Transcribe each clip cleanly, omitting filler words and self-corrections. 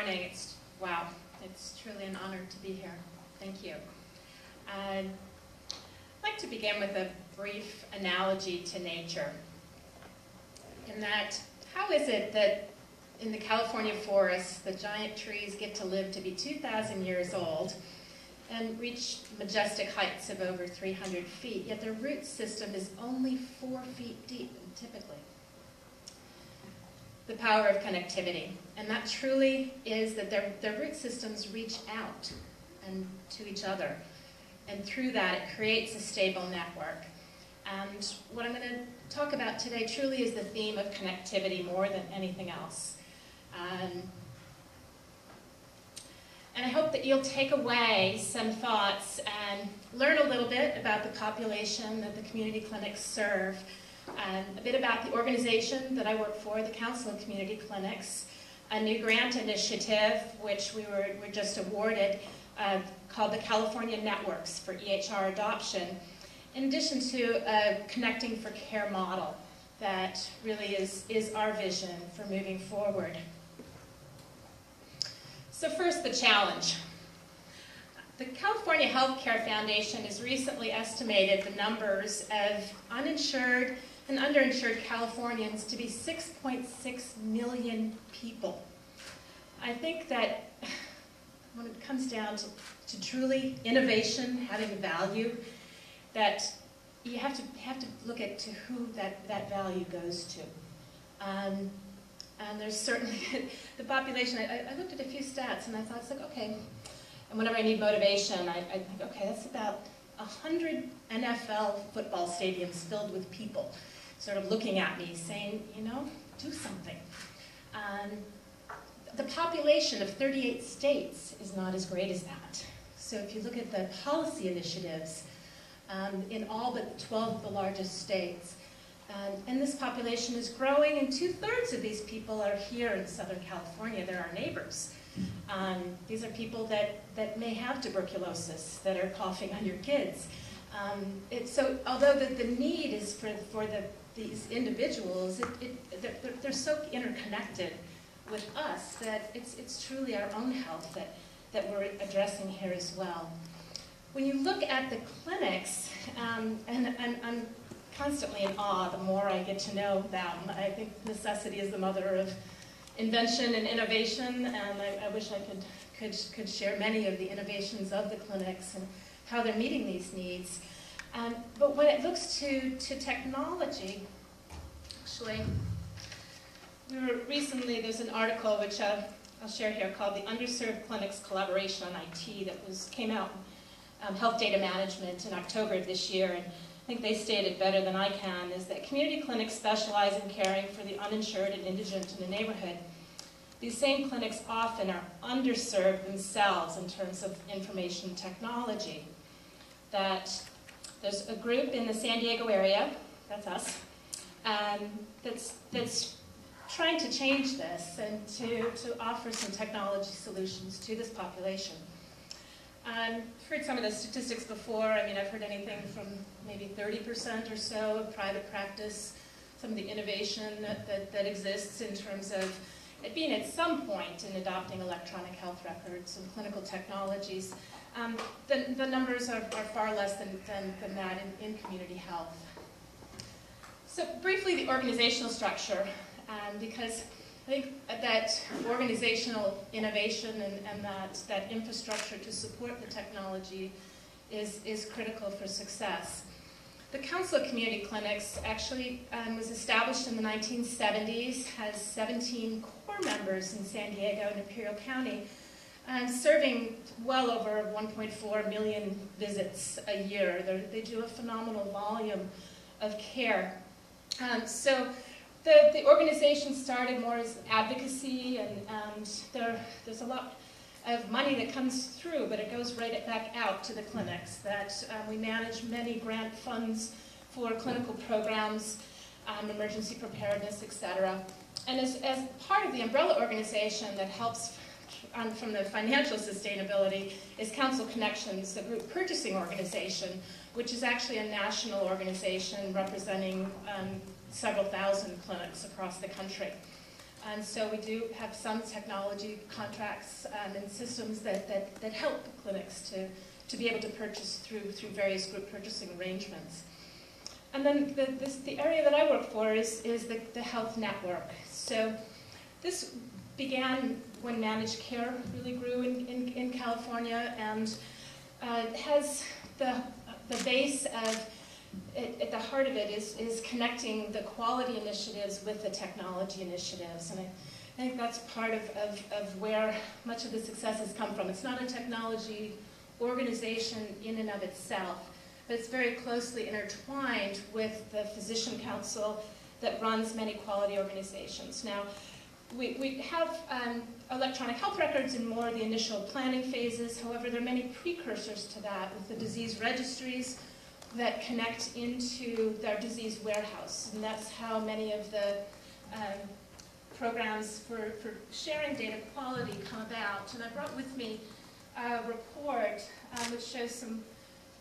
morning. Wow, it's truly an honor to be here. Thank you. I'd like to begin with a brief analogy to nature. In that, how is it that in the California forests, the giant trees get to live to be 2,000 years old and reach majestic heights of over 300 feet, yet their root system is only 4 feet deep, typically? The power of connectivity. And that truly is that their root systems reach out and to each other. And through that, it creates a stable network. And what I'm going to talk about today truly is the theme of connectivity more than anything else. And I hope that you'll take away some thoughts and learn a little bit about the population that the community clinics serve, a bit about the organization that I work for, the Council of Community Clinics, a new grant initiative which we were just awarded called the California Networks for EHR Adoption, in addition to a Connecting for Care model that really is our vision for moving forward. So first, the challenge. The California Healthcare Foundation has recently estimated the numbers of uninsured and underinsured Californians to be 6.6 million people. I think that when it comes down to truly innovation having value, that you have to look at to who that value goes to. And there's certainly the population. I looked at a few stats and I thought, it's like, okay, and whenever I need motivation, I think, okay, that's about 100 NFL football stadiums filled with people sort of looking at me saying, you know, do something. The population of 38 states is not as great as that. So if you look at the policy initiatives in all but 12 of the largest states, and this population is growing, and 2/3 of these people are here in Southern California. They're our neighbors. These are people that may have tuberculosis, that are coughing on your kids. So although the need is for these individuals, they're so interconnected with us that it's truly our own health that we're addressing here as well. When you look at the clinics, and I'm constantly in awe the more I get to know them. I think necessity is the mother of invention and innovation, and I wish I could share many of the innovations of the clinics and how they're meeting these needs. But when it looks to technology, actually, there's an article which I'll share here called The Underserved Clinics Collaboration on IT that came out in Health Data Management in October of this year. And I think they stated better than I can, is that community clinics specialize in caring for the uninsured and indigent in a neighborhood. These same clinics often are underserved themselves in terms of information technology. That there's a group in the San Diego area, that's us, that's trying to change this and to offer some technology solutions to this population. I've heard some of the statistics before. I mean, I've heard anything from maybe 30% or so of private practice, some of the innovation that exists in terms of it being at some point in adopting electronic health records and clinical technologies. The numbers are far less than that in community health. So briefly, the organizational structure, because I think that organizational innovation and that infrastructure to support the technology is critical for success. The Council of Community Clinics actually was established in the 1970s, has 17 core members in San Diego and Imperial County, serving well over 1.4 million visits a year. They do a phenomenal volume of care. So the organization started more as advocacy, and there's a lot of money that comes through, but it goes right back out to the clinics. That we manage many grant funds for clinical programs, emergency preparedness, etc. And as part of the umbrella organization that helps from the financial sustainability is Council Connections, the group purchasing organization, which is actually a national organization representing several thousand clinics across the country. And so we do have some technology contracts and systems that help clinics to be able to purchase through various group purchasing arrangements. And then the area that I work for is the health network. So this began when managed care really grew in California, and has the base of, at the heart of it is connecting the quality initiatives with the technology initiatives. And I think that's part of where much of the success has come from. It's not a technology organization in and of itself, but it's very closely intertwined with the physician council that runs many quality organizations. Now, we have electronic health records in more of the initial planning phases. However, there are many precursors to that with the disease registries that connect into their disease warehouse. And that's how many of the programs for sharing data quality come about. And I brought with me a report which shows some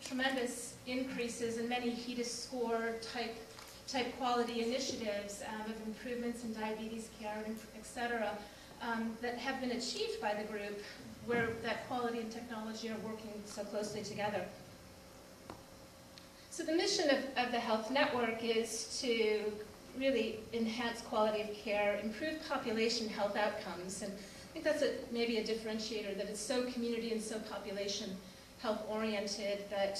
tremendous increases in many HEDIS score type quality initiatives of improvements in diabetes care, et cetera, that have been achieved by the group where that quality and technology are working so closely together. So the mission of the health network is to really enhance quality of care, improve population health outcomes, and I think that's maybe a differentiator, that it's so community and so population health oriented that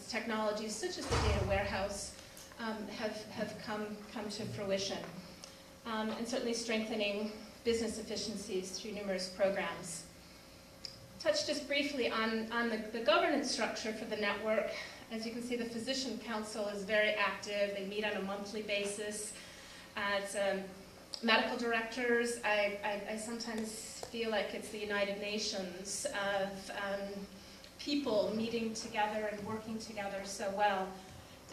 technologies such as the data warehouse have come to fruition, and certainly strengthening business efficiencies through numerous programs. Touch just briefly on the governance structure for the network. As you can see, the Physician Council is very active. They meet on a monthly basis. It's medical directors. I sometimes feel like it's the United Nations of people meeting together and working together so well.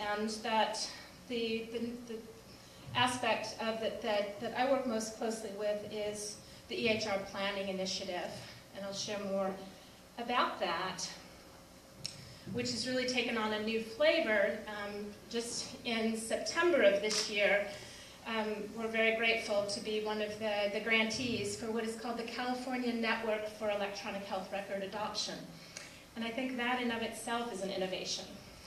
And that the aspect of that I work most closely with is the EHR planning initiative. And I'll share more about that, which has really taken on a new flavor. Just in September of this year, we're very grateful to be one of the grantees for what is called the California Network for Electronic Health Record Adoption. And I think that in of itself is an innovation,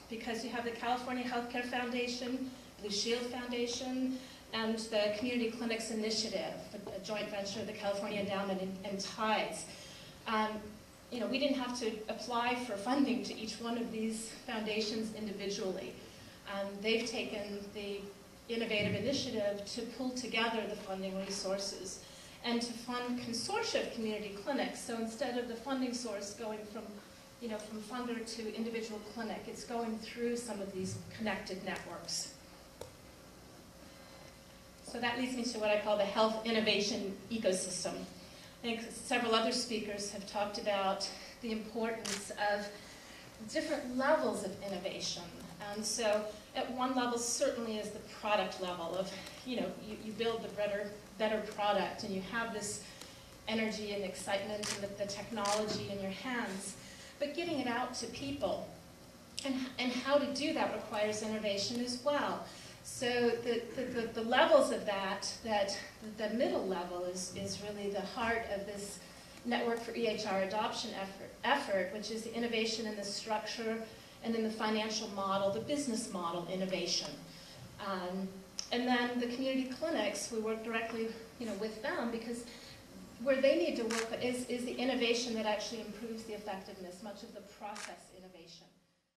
because you have the California Healthcare Foundation, Blue Shield Foundation, and the Community Clinics Initiative, a joint venture of the California Endowment and TIDES. You know, we didn't have to apply for funding to each one of these foundations individually. They've taken the innovative initiative to pull together the funding resources and to fund consortia of community clinics. So instead of the funding source going from funder to individual clinic, it's going through some of these connected networks. So that leads me to what I call the health innovation ecosystem. I think several other speakers have talked about the importance of different levels of innovation. And so at one level certainly is the product level of, you build the better product, and you have this energy and excitement and the technology in your hands. But getting it out to people and how to do that requires innovation as well. So the levels of that the middle level is really the heart of this Network for EHR Adoption effort, which is the innovation in the structure and in the financial model, the business model innovation. And then the community clinics, we work directly with them, because where they need to work is the innovation that actually improves the effectiveness, much of the process innovation.